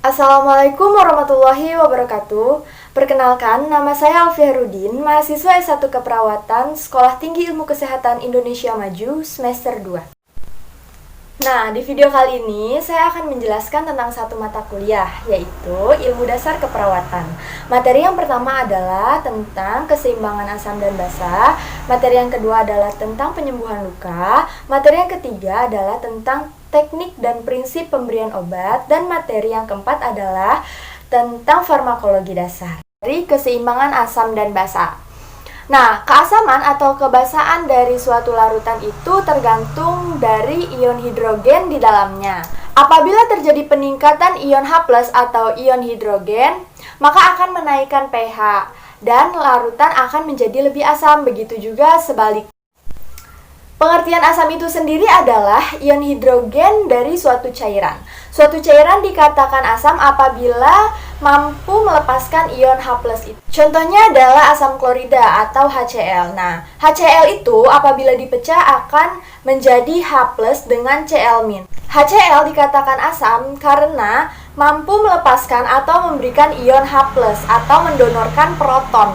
Assalamualaikum warahmatullahi wabarakatuh. Perkenalkan, nama saya Alfia Rudin, mahasiswa S1 Keperawatan, Sekolah Tinggi Ilmu Kesehatan Indonesia Maju, semester 2. Nah, di video kali ini saya akan menjelaskan tentang satu mata kuliah, yaitu Ilmu Dasar Keperawatan. Materi yang pertama adalah tentang keseimbangan asam dan basa, materi yang kedua adalah tentang penyembuhan luka, materi yang ketiga adalah tentang teknik dan prinsip pemberian obat, dan materi yang keempat adalah tentang farmakologi dasar. Dari keseimbangan asam dan basa. Nah, keasaman atau kebasaan dari suatu larutan itu tergantung dari ion hidrogen di dalamnya. Apabila terjadi peningkatan ion H+ atau ion hidrogen, maka akan menaikkan pH dan larutan akan menjadi lebih asam, begitu juga sebaliknya. Pengertian asam itu sendiri adalah ion hidrogen dari suatu cairan. Suatu cairan dikatakan asam apabila mampu melepaskan ion H+ itu. Contohnya adalah asam klorida atau HCl. Nah, HCl itu apabila dipecah akan menjadi H+ dengan Cl-. HCl dikatakan asam karena mampu melepaskan atau memberikan ion H+ atau mendonorkan proton.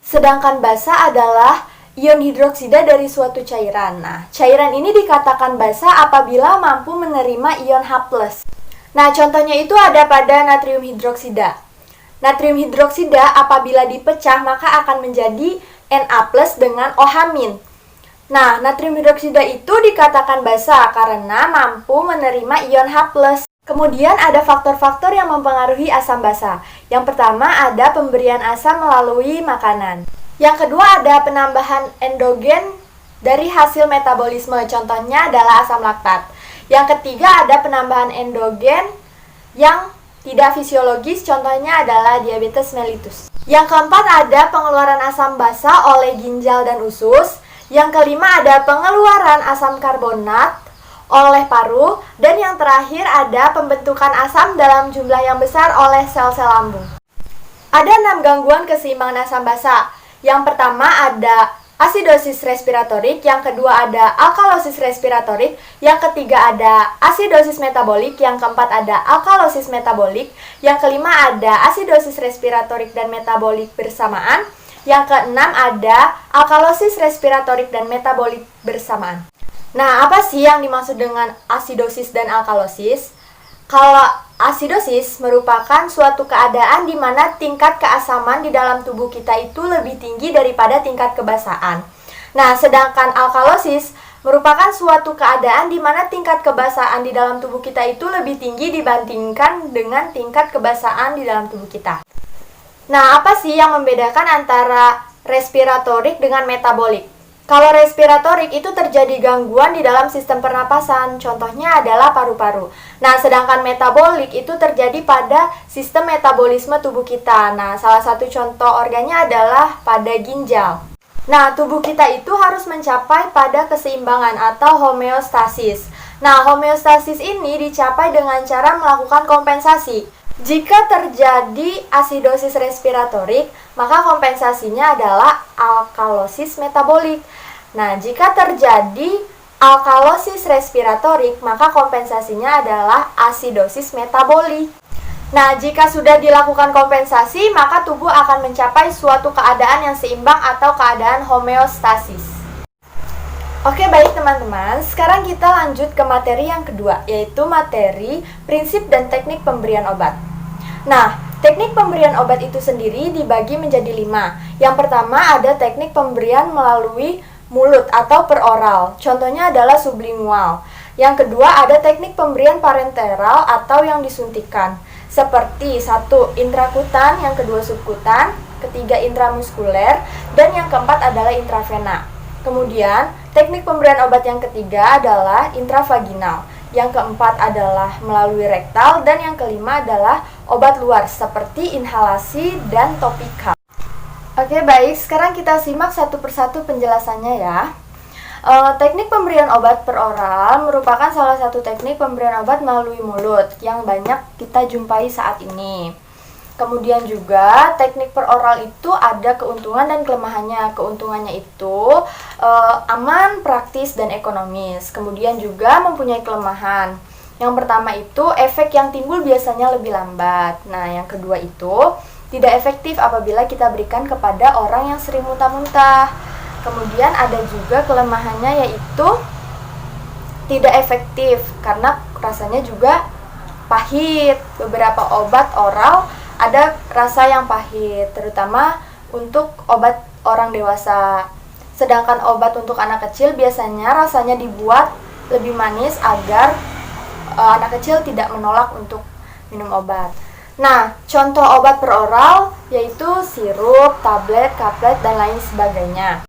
Sedangkan basa adalah ion hidroksida dari suatu cairan. Nah, cairan ini dikatakan basa apabila mampu menerima ion H+. Nah, contohnya itu ada pada natrium hidroksida. Natrium hidroksida apabila dipecah maka akan menjadi Na+ dengan OH-. Nah, natrium hidroksida itu dikatakan basa karena mampu menerima ion H+. Kemudian ada faktor-faktor yang mempengaruhi asam basa. Yang pertama ada pemberian asam melalui makanan. Yang kedua ada penambahan endogen dari hasil metabolisme, contohnya adalah asam laktat. Yang ketiga ada penambahan endogen yang tidak fisiologis, contohnya adalah diabetes mellitus. Yang keempat ada pengeluaran asam basa oleh ginjal dan usus. Yang kelima ada pengeluaran asam karbonat oleh paru. Dan yang terakhir ada pembentukan asam dalam jumlah yang besar oleh sel-sel lambung. Ada 6 gangguan keseimbangan asam basa. Yang pertama ada asidosis respiratorik, yang kedua ada alkalosis respiratorik, yang ketiga ada asidosis metabolik, yang keempat ada alkalosis metabolik, yang kelima ada asidosis respiratorik dan metabolik bersamaan, yang keenam ada alkalosis respiratorik dan metabolik bersamaan. Nah, apa sih yang dimaksud dengan asidosis dan alkalosis? Kalau asidosis merupakan suatu keadaan di mana tingkat keasaman di dalam tubuh kita itu lebih tinggi daripada tingkat kebasaan. Nah, sedangkan alkalosis merupakan suatu keadaan di mana tingkat kebasaan di dalam tubuh kita itu lebih tinggi dibandingkan dengan tingkat kebasaan di dalam tubuh kita. Nah, apa sih yang membedakan antara respiratorik dengan metabolik? Kalau respiratorik itu terjadi gangguan di dalam sistem pernapasan, contohnya adalah paru-paru. Nah, sedangkan metabolik itu terjadi pada sistem metabolisme tubuh kita. Nah, salah satu contoh organnya adalah pada ginjal. Nah, tubuh kita itu harus mencapai pada keseimbangan atau homeostasis. Nah, homeostasis ini dicapai dengan cara melakukan kompensasi. Jika terjadi asidosis respiratorik, maka kompensasinya adalah alkalosis metabolik. Nah, jika terjadi alkalosis respiratorik, maka kompensasinya adalah asidosis metabolik. Nah, jika sudah dilakukan kompensasi, maka tubuh akan mencapai suatu keadaan yang seimbang atau keadaan homeostasis. Oke, baik teman-teman, sekarang kita lanjut ke materi yang kedua, yaitu materi prinsip dan teknik pemberian obat. Nah, teknik pemberian obat itu sendiri dibagi menjadi 5. Yang pertama ada teknik pemberian melalui mulut atau peroral, contohnya adalah sublingual. Yang kedua ada teknik pemberian parenteral atau yang disuntikan, seperti 1 intrakutan, yang kedua subkutan, ketiga intramuskuler, dan yang keempat adalah intravena. Kemudian, teknik pemberian obat yang ketiga adalah intravaginal. Yang keempat adalah melalui rektal, dan yang kelima adalah obat luar seperti inhalasi dan topikal. Oke, baik, sekarang kita simak satu persatu penjelasannya ya. Teknik pemberian obat per oral merupakan salah satu teknik pemberian obat melalui mulut yang banyak kita jumpai saat ini. Kemudian juga teknik peroral itu ada keuntungan dan kelemahannya. Keuntungannya itu aman, praktis, dan ekonomis. Kemudian juga mempunyai kelemahan. Yang pertama itu efek yang timbul biasanya lebih lambat. Nah, yang kedua itu tidak efektif apabila kita berikan kepada orang yang sering muntah-muntah. Kemudian ada juga kelemahannya yaitu tidak efektif karena rasanya juga pahit. Beberapa obat oral ada rasa yang pahit, terutama untuk obat orang dewasa. Sedangkan obat untuk anak kecil biasanya rasanya dibuat lebih manis agar anak kecil tidak menolak untuk minum obat. Nah, contoh obat peroral yaitu sirup, tablet, kaplet, dan lain sebagainya.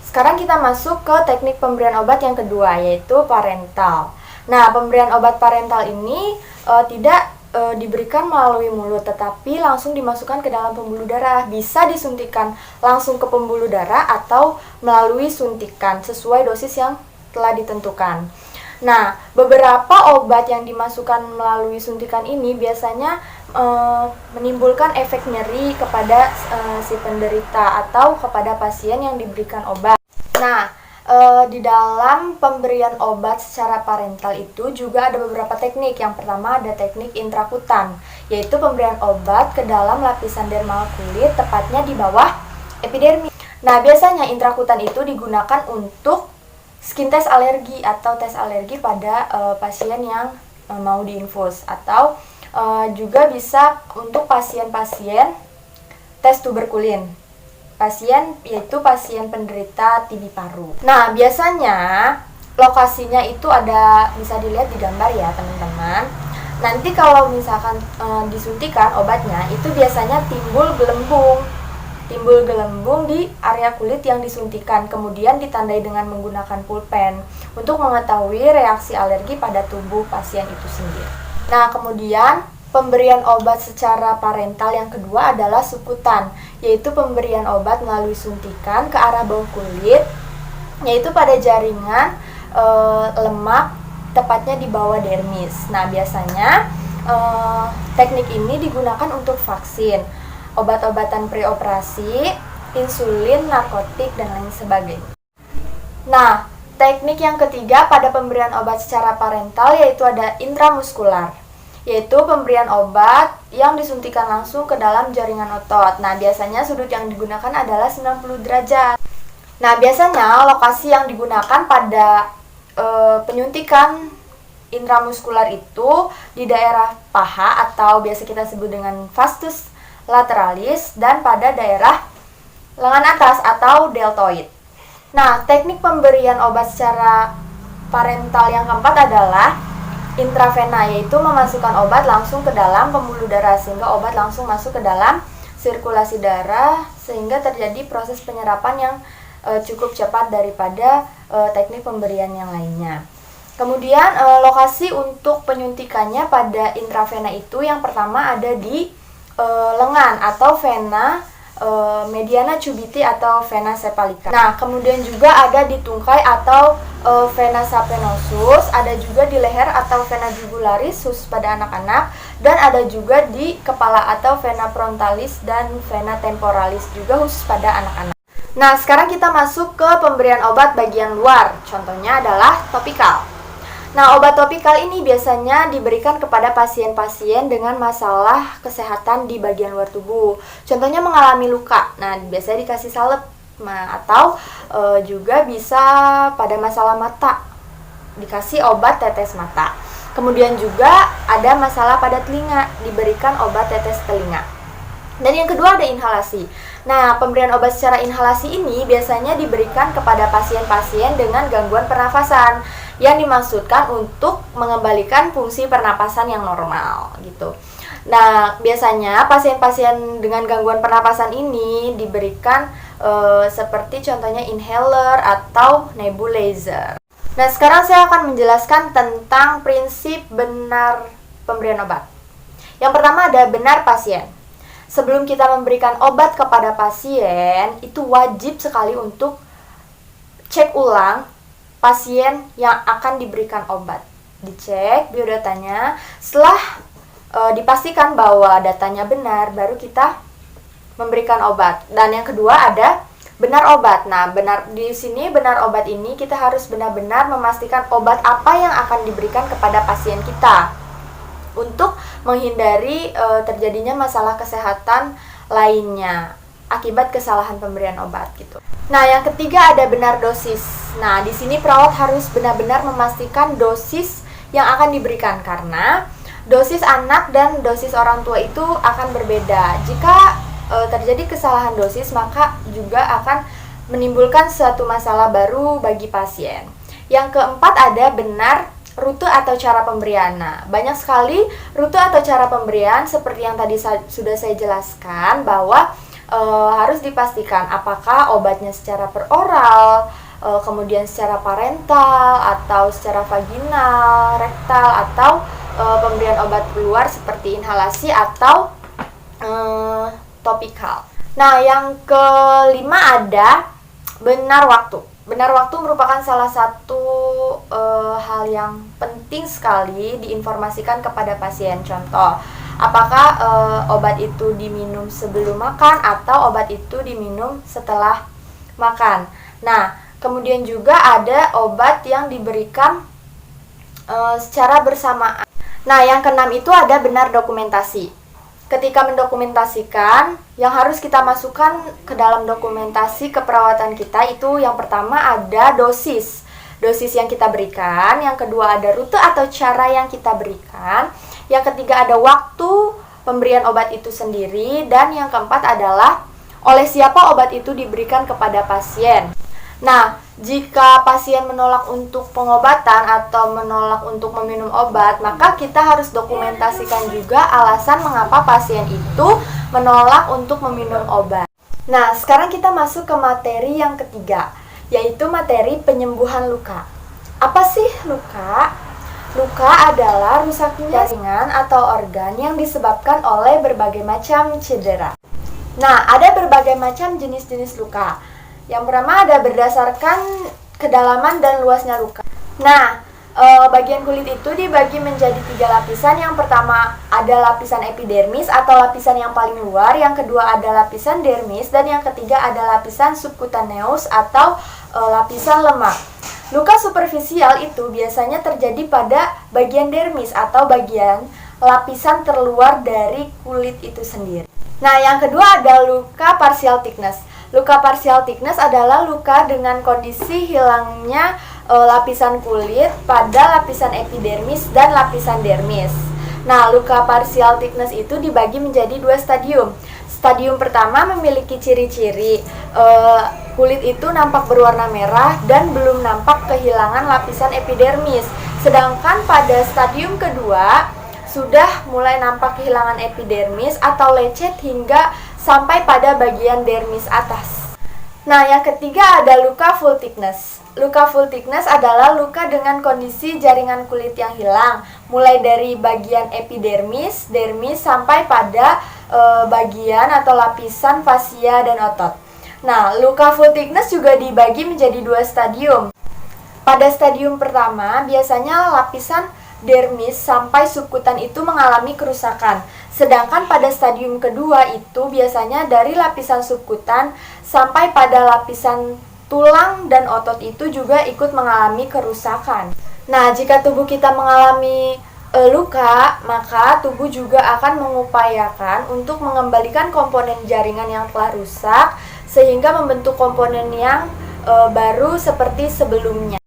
Sekarang kita masuk ke teknik pemberian obat yang kedua, yaitu parental. Nah, pemberian obat parental ini tidak diberikan melalui mulut, tetapi langsung dimasukkan ke dalam pembuluh darah. Bisa disuntikan langsung ke pembuluh darah atau melalui suntikan sesuai dosis yang telah ditentukan. Nah, beberapa obat yang dimasukkan melalui suntikan ini biasanya menimbulkan efek nyeri kepada si penderita atau kepada pasien yang diberikan obat. Nah, di dalam pemberian obat secara parental itu juga ada beberapa teknik. Yang pertama ada teknik intrakutan, yaitu pemberian obat ke dalam lapisan dermal kulit, tepatnya di bawah epidermis. Nah, biasanya intrakutan itu digunakan untuk skin test alergi atau tes alergi pada pasien yang mau diinfus, atau juga bisa untuk pasien-pasien tes tuberkulin. Yaitu pasien penderita TB paru. Nah, biasanya lokasinya itu ada, bisa dilihat di gambar ya teman-teman. Nanti kalau misalkan disuntikan obatnya, itu biasanya timbul gelembung di area kulit yang disuntikan, kemudian ditandai dengan menggunakan pulpen untuk mengetahui reaksi alergi pada tubuh pasien itu sendiri. Nah, kemudian pemberian obat secara parental yang kedua adalah suputan, yaitu pemberian obat melalui suntikan ke arah bawah kulit, yaitu pada jaringan lemak, tepatnya di bawah dermis. Nah, biasanya teknik ini digunakan untuk vaksin, obat-obatan preoperasi, insulin, narkotik, dan lain sebagainya. Nah, teknik yang ketiga pada pemberian obat secara parental yaitu ada intramuskular, yaitu pemberian obat yang disuntikan langsung ke dalam jaringan otot. Nah, biasanya sudut yang digunakan adalah 90 derajat. Nah, biasanya lokasi yang digunakan pada penyuntikan intramuskular itu di daerah paha atau biasa kita sebut dengan vastus lateralis, dan pada daerah lengan atas atau deltoid. Nah, teknik pemberian obat secara parental yang keempat adalah intravena, yaitu memasukkan obat langsung ke dalam pembuluh darah sehingga obat langsung masuk ke dalam sirkulasi darah sehingga terjadi proses penyerapan yang cukup cepat daripada teknik pemberian yang lainnya. Kemudian lokasi untuk penyuntikannya pada intravena itu yang pertama ada di lengan atau vena mediana cubiti atau vena cephalica. Nah, kemudian juga ada di tungkai atau vena sapenosus, ada juga di leher atau vena jugularis khusus pada anak-anak, dan ada juga di kepala atau vena frontalis dan vena temporalis juga khusus pada anak-anak. Nah, sekarang kita masuk ke pemberian obat bagian luar. Contohnya adalah topikal. Nah, obat topikal ini biasanya diberikan kepada pasien-pasien dengan masalah kesehatan di bagian luar tubuh. Contohnya mengalami luka. Nah, biasanya dikasih salep. Nah, atau juga bisa pada masalah mata, dikasih obat tetes mata. Kemudian juga ada masalah pada telinga, diberikan obat tetes telinga. Dan yang kedua ada inhalasi. Nah, pemberian obat secara inhalasi ini biasanya diberikan kepada pasien-pasien dengan gangguan pernafasan yang dimaksudkan untuk mengembalikan fungsi pernapasan yang normal gitu. Nah, biasanya pasien-pasien dengan gangguan pernapasan ini diberikan seperti contohnya inhaler atau nebulizer. Nah, sekarang saya akan menjelaskan tentang prinsip benar pemberian obat. Yang pertama ada benar pasien. Sebelum kita memberikan obat kepada pasien, itu wajib sekali untuk cek ulang pasien yang akan diberikan obat. Dicek biodatanya, setelah dipastikan bahwa datanya benar, baru kita memberikan obat. Dan yang kedua ada Benar obat. Nah, di sini benar obat ini kita harus benar-benar memastikan obat apa yang akan diberikan kepada pasien kita untuk menghindari terjadinya masalah kesehatan lainnya akibat kesalahan pemberian obat gitu. Nah, yang ketiga ada benar dosis. Nah, di sini perawat harus benar-benar memastikan dosis yang akan diberikan karena dosis anak dan dosis orang tua itu akan berbeda. Jika terjadi kesalahan dosis, maka juga akan menimbulkan suatu masalah baru bagi pasien. Yang keempat ada benar rute atau cara pemberian. Nah, banyak sekali rute atau cara pemberian seperti yang tadi sudah saya jelaskan bahwa harus dipastikan apakah obatnya secara peroral, kemudian secara parental atau secara vaginal, rektal, atau pemberian obat keluar seperti inhalasi atau topikal. Nah, yang kelima ada benar waktu. Benar waktu merupakan salah satu hal yang penting sekali diinformasikan kepada pasien. Contoh, apakah obat itu diminum sebelum makan atau obat itu diminum setelah makan. Nah, kemudian juga ada obat yang diberikan secara bersamaan. Nah, yang keenam itu ada benar dokumentasi. Ketika mendokumentasikan, yang harus kita masukkan ke dalam dokumentasi keperawatan kita itu yang pertama ada dosis. Dosis yang kita berikan, yang kedua ada rute atau cara yang kita berikan, yang ketiga ada waktu pemberian obat itu sendiri, dan yang keempat adalah oleh siapa obat itu diberikan kepada pasien. Nah, jika pasien menolak untuk pengobatan atau menolak untuk meminum obat, maka kita harus dokumentasikan juga alasan mengapa pasien itu menolak untuk meminum obat. Nah, sekarang kita masuk ke materi yang ketiga, yaitu materi penyembuhan luka. Apa sih luka? Luka adalah rusaknya jaringan atau organ yang disebabkan oleh berbagai macam cedera. Nah, ada berbagai macam jenis-jenis luka. Yang pertama ada berdasarkan kedalaman dan luasnya luka. Nah, bagian kulit itu dibagi menjadi 3 lapisan. Yang pertama ada lapisan epidermis atau lapisan yang paling luar. Yang kedua ada lapisan dermis. Dan yang ketiga ada lapisan subkutaneus atau lapisan lemak. Luka superficial itu biasanya terjadi pada bagian dermis atau bagian lapisan terluar dari kulit itu sendiri. Nah, yang kedua ada luka partial thickness. Luka partial thickness adalah luka dengan kondisi hilangnya lapisan kulit pada lapisan epidermis dan lapisan dermis. Nah, luka partial thickness itu dibagi menjadi 2 stadium. Stadium pertama memiliki ciri-ciri kulit itu nampak berwarna merah dan belum nampak kehilangan lapisan epidermis. Sedangkan pada stadium kedua sudah mulai nampak kehilangan epidermis atau lecet hingga sampai pada bagian dermis atas. Nah, yang ketiga ada luka full thickness. Luka full thickness adalah luka dengan kondisi jaringan kulit yang hilang, mulai dari bagian epidermis, dermis, sampai pada bagian atau lapisan fasia dan otot. Nah, luka full thickness juga dibagi menjadi 2 stadium. Pada stadium pertama, biasanya lapisan dermis sampai subkutan itu mengalami kerusakan. Sedangkan pada stadium kedua itu biasanya dari lapisan subkutan sampai pada lapisan tulang dan otot itu juga ikut mengalami kerusakan. Nah, jika tubuh kita mengalami luka, maka tubuh juga akan mengupayakan untuk mengembalikan komponen jaringan yang telah rusak sehingga membentuk komponen yang baru seperti sebelumnya.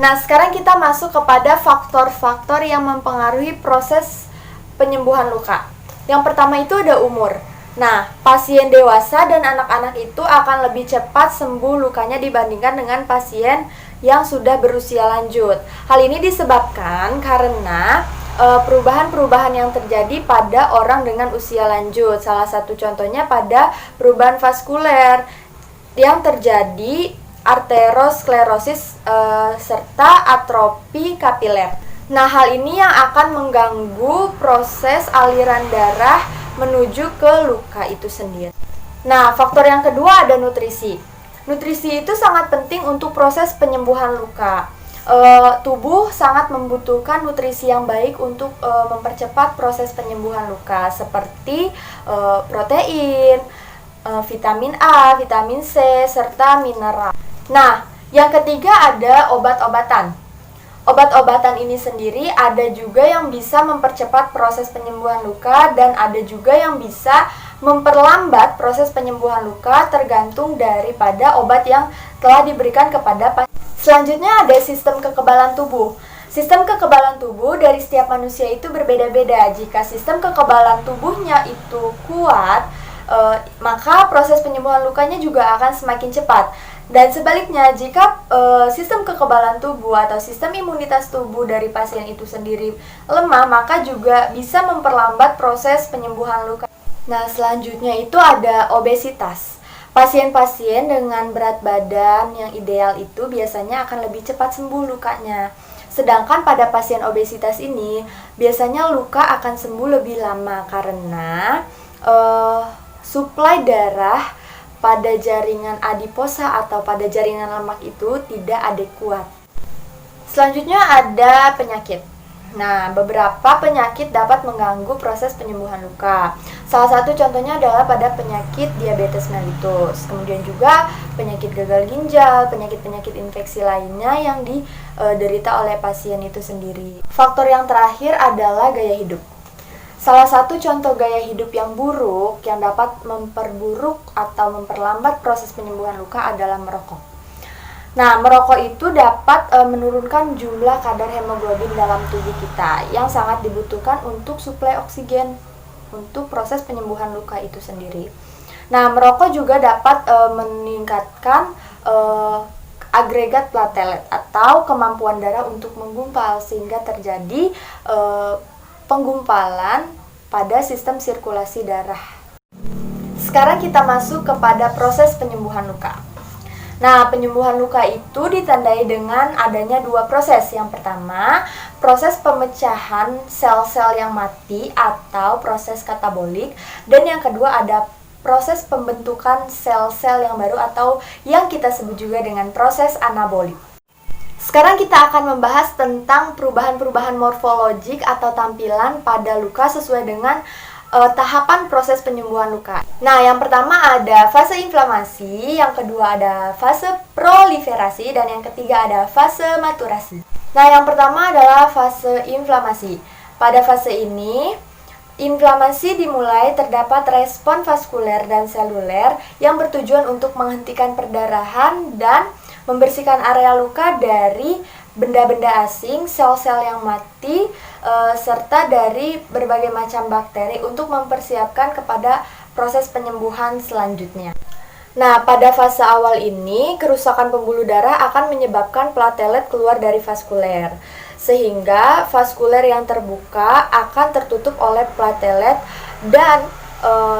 Nah, sekarang kita masuk kepada faktor-faktor yang mempengaruhi proses penyembuhan luka. Yang pertama itu ada umur. Nah, pasien dewasa dan anak-anak itu akan lebih cepat sembuh lukanya dibandingkan dengan pasien yang sudah berusia lanjut. Hal ini disebabkan karena perubahan-perubahan yang terjadi pada orang dengan usia lanjut. Salah satu contohnya pada perubahan vaskuler yang terjadi arteriosklerosis serta atrofi kapiler. Nah, hal ini yang akan mengganggu proses aliran darah menuju ke luka itu sendiri. Nah, faktor yang kedua ada nutrisi. Nutrisi itu sangat penting untuk proses penyembuhan luka. Tubuh sangat membutuhkan nutrisi yang baik untuk mempercepat proses penyembuhan luka seperti protein, vitamin A, vitamin C, serta mineral. Nah, yang ketiga ada obat-obatan. Obat-obatan ini sendiri ada juga yang bisa mempercepat proses penyembuhan luka dan ada juga yang bisa memperlambat proses penyembuhan luka tergantung daripada obat yang telah diberikan kepada pasien. Selanjutnya ada sistem kekebalan tubuh. Sistem kekebalan tubuh dari setiap manusia itu berbeda-beda. Jika sistem kekebalan tubuhnya itu kuat, maka proses penyembuhan lukanya juga akan semakin cepat. Dan sebaliknya, jika sistem kekebalan tubuh atau sistem imunitas tubuh dari pasien itu sendiri lemah, maka juga bisa memperlambat proses penyembuhan luka. Nah, selanjutnya itu ada obesitas. Pasien-pasien dengan berat badan yang ideal itu biasanya akan lebih cepat sembuh lukanya. Sedangkan pada pasien obesitas ini, biasanya luka akan sembuh lebih lama karena suplai darah pada jaringan adiposa atau pada jaringan lemak itu tidak adekuat. Selanjutnya ada penyakit. Nah, beberapa penyakit dapat mengganggu proses penyembuhan luka. Salah satu contohnya adalah pada penyakit diabetes mellitus. Kemudian juga penyakit gagal ginjal, penyakit-penyakit infeksi lainnya yang diderita oleh pasien itu sendiri. Faktor yang terakhir adalah gaya hidup. Salah satu contoh gaya hidup yang buruk yang dapat memperburuk atau memperlambat proses penyembuhan luka adalah merokok. Nah, merokok itu dapat menurunkan jumlah kadar hemoglobin dalam tubuh kita yang sangat dibutuhkan untuk suplai oksigen untuk proses penyembuhan luka itu sendiri. Nah, merokok juga dapat meningkatkan agregat platelet atau kemampuan darah untuk menggumpal sehingga terjadi penggumpalan pada sistem sirkulasi darah. Sekarang kita masuk kepada proses penyembuhan luka. Nah, penyembuhan luka itu ditandai dengan adanya dua proses. Yang pertama, proses pemecahan sel-sel yang mati atau proses katabolik. Dan yang kedua ada proses pembentukan sel-sel yang baru atau yang kita sebut juga dengan proses anabolik. Sekarang kita akan membahas tentang perubahan-perubahan morfologik atau tampilan pada luka sesuai dengan tahapan proses penyembuhan luka. Nah, yang pertama ada fase inflamasi, yang kedua ada fase proliferasi, dan yang ketiga ada fase maturasi. Nah, yang pertama adalah fase inflamasi. Pada fase ini, inflamasi dimulai terdapat respon vaskuler dan seluler yang bertujuan untuk menghentikan perdarahan dan membersihkan area luka dari benda-benda asing, sel-sel yang mati, serta dari berbagai macam bakteri untuk mempersiapkan kepada proses penyembuhan selanjutnya. Nah, pada fase awal ini, kerusakan pembuluh darah akan menyebabkan platelet keluar dari vaskuler, sehingga vaskuler yang terbuka akan tertutup oleh platelet dan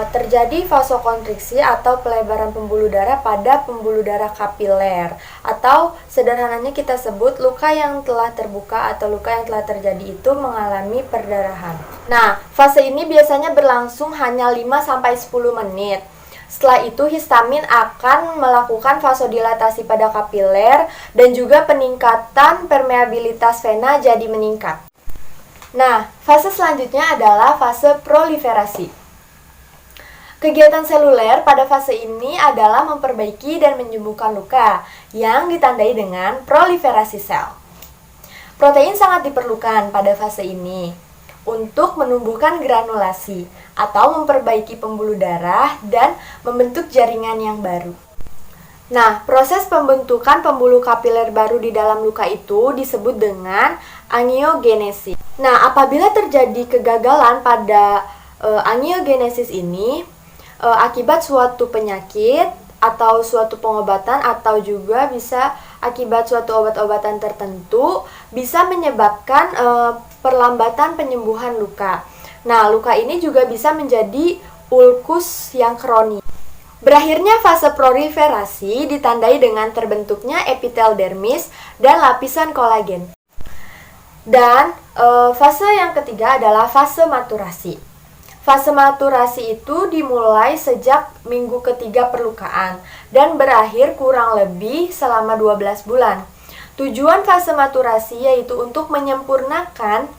terjadi vasokonstriksi atau pelebaran pembuluh darah pada pembuluh darah kapiler, atau sederhananya kita sebut luka yang telah terbuka atau luka yang telah terjadi itu mengalami perdarahan. Nah, fase ini biasanya berlangsung hanya 5-10 menit. Setelah itu histamin akan melakukan vasodilatasi pada kapiler dan juga peningkatan permeabilitas vena jadi meningkat. Nah, fase selanjutnya adalah fase proliferasi. Kegiatan seluler pada fase ini adalah memperbaiki dan menyembuhkan luka yang ditandai dengan proliferasi sel. Protein sangat diperlukan pada fase ini untuk menumbuhkan granulasi atau memperbaiki pembuluh darah dan membentuk jaringan yang baru. Nah, proses pembentukan pembuluh kapiler baru di dalam luka itu disebut dengan angiogenesis. Nah, apabila terjadi kegagalan pada angiogenesis ini, akibat suatu penyakit atau suatu pengobatan atau juga bisa akibat suatu obat-obatan tertentu bisa menyebabkan perlambatan penyembuhan luka. Nah, luka ini juga bisa menjadi ulkus yang kronis. Berakhirnya fase proliferasi ditandai dengan terbentuknya epitel dermis dan lapisan kolagen. Dan fase yang ketiga adalah fase maturasi. Fase maturasi itu dimulai sejak minggu ketiga perlukaan dan berakhir kurang lebih selama 12 bulan. Tujuan fase maturasi yaitu untuk menyempurnakan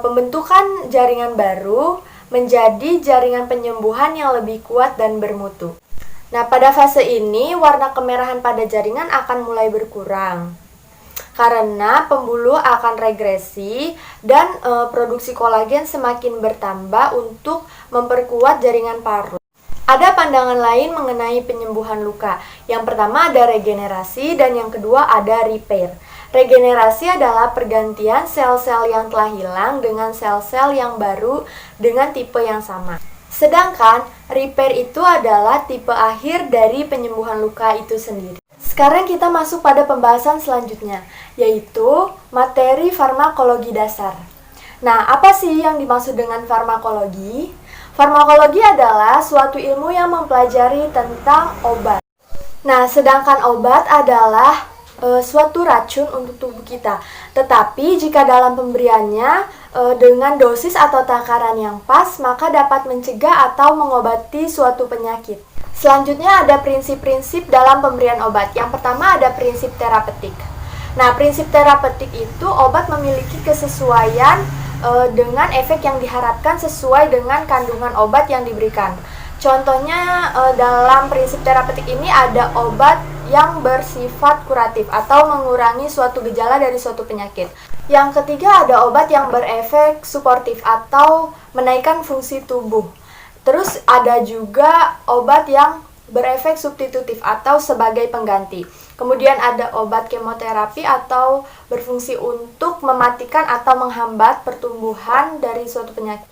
pembentukan jaringan baru menjadi jaringan penyembuhan yang lebih kuat dan bermutu. Nah, pada fase ini warna kemerahan pada jaringan akan mulai berkurang karena pembuluh akan regresi dan produksi kolagen semakin bertambah untuk memperkuat jaringan parut. Ada pandangan lain mengenai penyembuhan luka. Yang pertama ada regenerasi dan yang kedua ada repair. Regenerasi adalah pergantian sel-sel yang telah hilang dengan sel-sel yang baru dengan tipe yang sama. Sedangkan repair itu adalah tipe akhir dari penyembuhan luka itu sendiri. Sekarang kita masuk pada pembahasan selanjutnya, yaitu materi farmakologi dasar. Nah, apa sih yang dimaksud dengan farmakologi? Farmakologi adalah suatu ilmu yang mempelajari tentang obat. Nah, sedangkan obat adalah suatu racun untuk tubuh kita. Tetapi jika dalam pemberiannya dengan dosis atau takaran yang pas, maka dapat mencegah atau mengobati suatu penyakit. Selanjutnya ada prinsip-prinsip dalam pemberian obat. Yang pertama ada prinsip terapeutik. Nah, prinsip terapeutik itu obat memiliki kesesuaian dengan efek yang diharapkan sesuai dengan kandungan obat yang diberikan. Contohnya dalam prinsip terapeutik ini ada obat yang bersifat kuratif atau mengurangi suatu gejala dari suatu penyakit. Yang ketiga ada obat yang berefek suportif atau menaikkan fungsi tubuh. Terus ada juga obat yang berefek substitutif atau sebagai pengganti. Kemudian ada obat kemoterapi atau berfungsi untuk mematikan atau menghambat pertumbuhan dari suatu penyakit.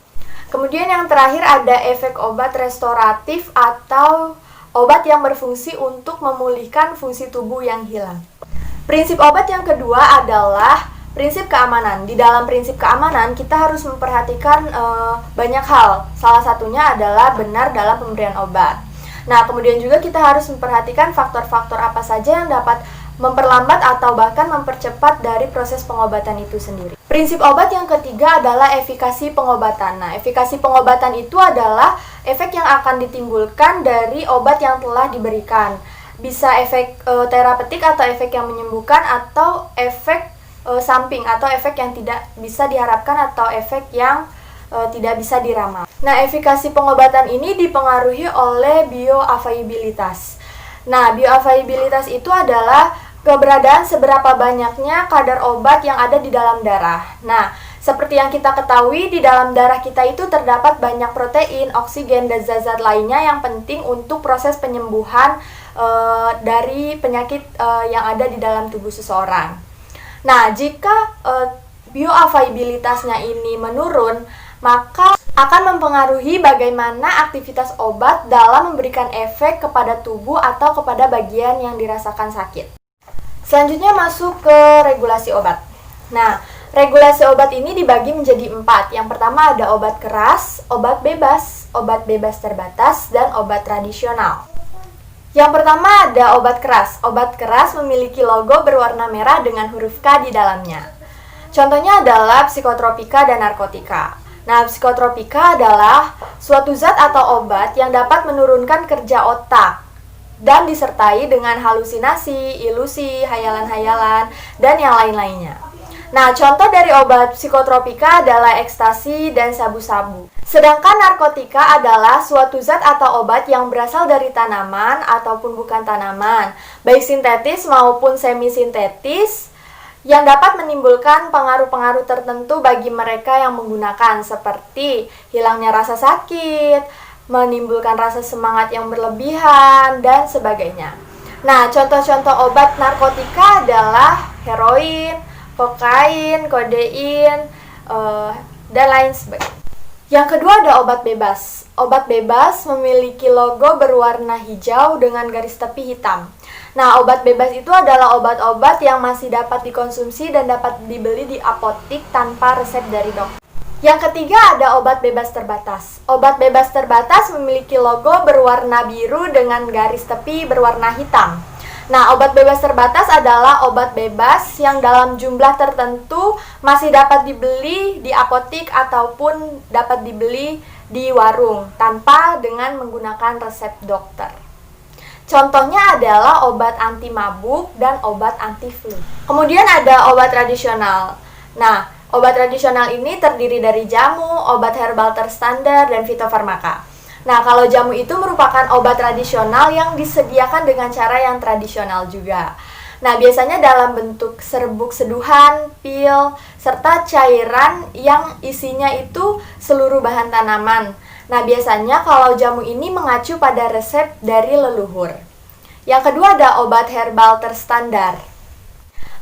Kemudian yang terakhir ada efek obat restoratif atau obat yang berfungsi untuk memulihkan fungsi tubuh yang hilang. Prinsip obat yang kedua adalah prinsip keamanan. Di dalam prinsip keamanan kita harus memperhatikan banyak hal. Salah satunya adalah benar dalam pemberian obat. Nah, kemudian juga kita harus memperhatikan faktor-faktor apa saja yang dapat memperlambat atau bahkan mempercepat dari proses pengobatan itu sendiri. Prinsip obat yang ketiga adalah efikasi pengobatan. Nah, efikasi pengobatan itu adalah efek yang akan ditimbulkan dari obat yang telah diberikan. Bisa efek terapeutik atau efek yang menyembuhkan atau efek samping atau efek yang tidak bisa diharapkan atau efek yang tidak bisa diramal. Nah, efikasi pengobatan ini dipengaruhi oleh bioavailabilitas. Nah, bioavailabilitas itu adalah keberadaan seberapa banyaknya kadar obat yang ada di dalam darah. Nah, seperti yang kita ketahui, di dalam darah kita itu terdapat banyak protein, oksigen, dan zat-zat lainnya yang penting untuk proses penyembuhan dari penyakit yang ada di dalam tubuh seseorang. Nah, jika bioavailabilitasnya ini menurun, maka akan mempengaruhi bagaimana aktivitas obat dalam memberikan efek kepada tubuh atau kepada bagian yang dirasakan sakit. Selanjutnya masuk ke regulasi obat. Nah, regulasi obat ini dibagi menjadi 4. Yang pertama ada obat keras, obat bebas terbatas, dan obat tradisional. Yang pertama ada obat keras. Obat keras memiliki logo berwarna merah dengan huruf K di dalamnya. Contohnya adalah psikotropika dan narkotika. Nah, psikotropika adalah suatu zat atau obat yang dapat menurunkan kerja otak dan disertai dengan halusinasi, ilusi, hayalan-hayalan, dan yang lain-lainnya. Nah, contoh dari obat psikotropika adalah ekstasi dan sabu-sabu. Sedangkan narkotika adalah suatu zat atau obat yang berasal dari tanaman ataupun bukan tanaman, baik sintetis maupun semi-sintetis, yang dapat menimbulkan pengaruh-pengaruh tertentu bagi mereka yang menggunakan, seperti hilangnya rasa sakit, menimbulkan rasa semangat yang berlebihan, dan sebagainya. Nah, contoh-contoh obat narkotika adalah heroin, kokain, kodein, dan lain sebagainya. Yang kedua ada obat bebas. Obat bebas memiliki logo berwarna hijau dengan garis tepi hitam. Nah, obat bebas itu adalah obat-obat yang masih dapat dikonsumsi dan dapat dibeli di apotik tanpa resep dari dokter. Yang ketiga ada obat bebas terbatas. Obat bebas terbatas memiliki logo berwarna biru dengan garis tepi berwarna hitam. Nah, obat bebas terbatas adalah obat bebas yang dalam jumlah tertentu masih dapat dibeli di apotik ataupun dapat dibeli di warung tanpa dengan menggunakan resep dokter. Contohnya adalah obat anti mabuk dan obat anti flu. Kemudian ada obat tradisional. Nah, obat tradisional ini terdiri dari jamu, obat herbal terstandar, dan fitofarmaka. Nah, kalau jamu itu merupakan obat tradisional yang disediakan dengan cara yang tradisional juga. Nah, biasanya dalam bentuk serbuk seduhan, pil, serta cairan yang isinya itu seluruh bahan tanaman. Nah, biasanya kalau jamu ini mengacu pada resep dari leluhur. Yang kedua ada obat herbal terstandar.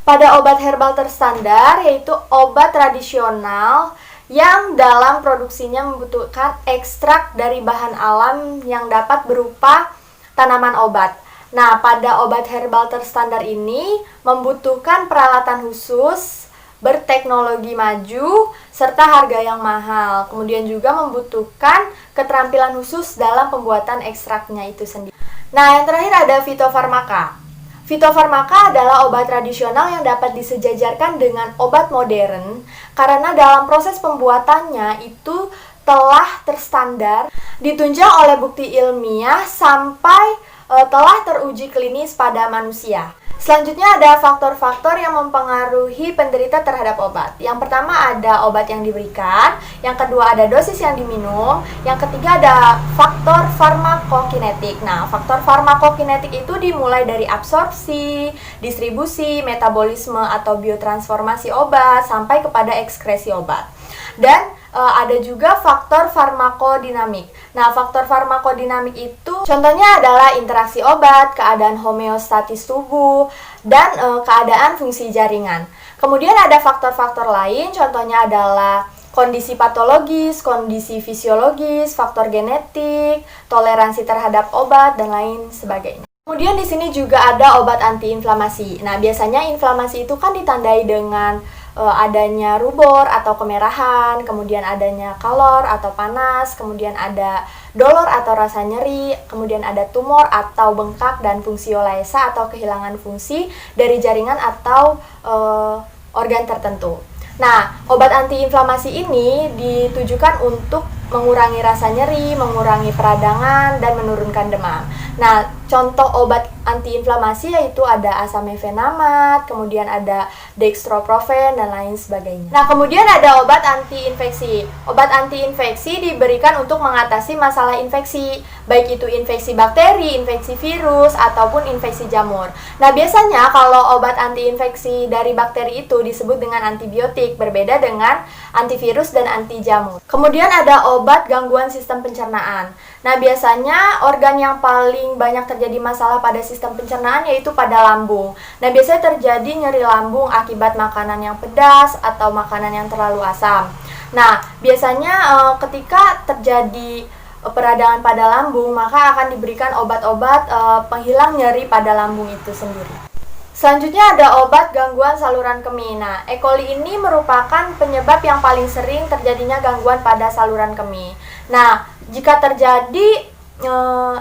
Pada obat herbal terstandar, yaitu obat tradisional yang dalam produksinya membutuhkan ekstrak dari bahan alam yang dapat berupa tanaman obat. Nah, pada obat herbal terstandar ini membutuhkan peralatan khusus, berteknologi maju, serta harga yang mahal. Kemudian juga membutuhkan keterampilan khusus dalam pembuatan ekstraknya itu sendiri. Nah, yang terakhir ada fitofarmaka. Fitofarmaka adalah obat tradisional yang dapat disejajarkan dengan obat modern karena dalam proses pembuatannya itu telah terstandar, ditunjang oleh bukti ilmiah sampai telah teruji klinis pada manusia. Selanjutnya ada faktor-faktor yang mempengaruhi penderita terhadap obat. Yang pertama ada obat yang diberikan, yang kedua ada dosis yang diminum, yang ketiga ada faktor farmakokinetik. Nah, faktor farmakokinetik itu dimulai dari absorpsi, distribusi, metabolisme atau biotransformasi obat, sampai kepada ekskresi obat. Dan ada juga faktor farmakodinamik. Nah, faktor farmakodinamik itu contohnya adalah interaksi obat, keadaan homeostatis tubuh, dan keadaan fungsi jaringan. Kemudian ada faktor-faktor lain, contohnya adalah kondisi patologis, kondisi fisiologis, faktor genetik, toleransi terhadap obat, dan lain sebagainya. Kemudian di sini juga ada obat antiinflamasi. Nah, biasanya inflamasi itu kan ditandai dengan adanya rubor atau kemerahan, kemudian adanya kalor atau panas, kemudian ada dolor atau rasa nyeri, kemudian ada tumor atau bengkak dan fungsiolesa atau kehilangan fungsi dari jaringan atau organ tertentu. Nah, obat antiinflamasi ini ditujukan untuk mengurangi rasa nyeri, mengurangi peradangan, dan menurunkan demam. Nah, contoh obat antiinflamasi yaitu ada asam mefenamat, kemudian ada dextroprofen, dan lain sebagainya. Nah, kemudian ada obat antiinfeksi. Obat antiinfeksi diberikan untuk mengatasi masalah infeksi, baik itu infeksi bakteri, infeksi virus, ataupun infeksi jamur. Nah, biasanya kalau obat antiinfeksi dari bakteri itu disebut dengan antibiotik, berbeda dengan antivirus dan anti jamur. Kemudian ada obat gangguan sistem pencernaan. Nah, biasanya organ yang paling banyak terjadi masalah pada sistem pencernaan yaitu pada lambung. Nah, biasanya terjadi nyeri lambung akibat makanan yang pedas atau makanan yang terlalu asam. Nah, biasanya ketika terjadi peradangan pada lambung, maka akan diberikan obat-obat penghilang nyeri pada lambung itu sendiri. Selanjutnya ada obat gangguan saluran kemih. Nah, E. coli ini merupakan penyebab yang paling sering terjadinya gangguan pada saluran kemih. Nah, jika terjadi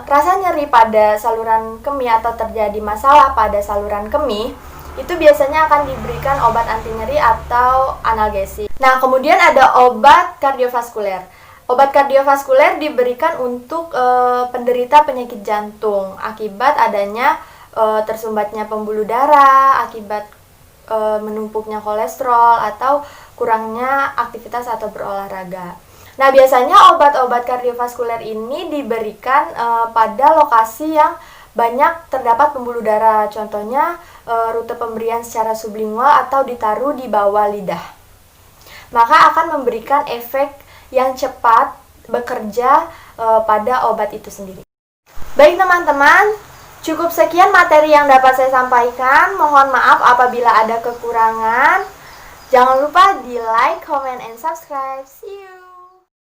rasa nyeri pada saluran kemih atau terjadi masalah pada saluran kemih, itu biasanya akan diberikan obat anti nyeri atau analgesik. Nah, kemudian ada obat kardiovaskuler. Obat kardiovaskuler diberikan untuk penderita penyakit jantung akibat adanya tersumbatnya pembuluh darah, akibat menumpuknya kolesterol, atau kurangnya aktivitas atau berolahraga. Nah, biasanya obat-obat kardiovaskuler ini diberikan pada lokasi yang banyak terdapat pembuluh darah, contohnya rute pemberian secara sublingual atau ditaruh di bawah lidah. Maka akan memberikan efek yang cepat bekerja pada obat itu sendiri. Baik teman-teman, cukup sekian materi yang dapat saya sampaikan. Mohon maaf apabila ada kekurangan. Jangan lupa di like, comment, and subscribe. See you!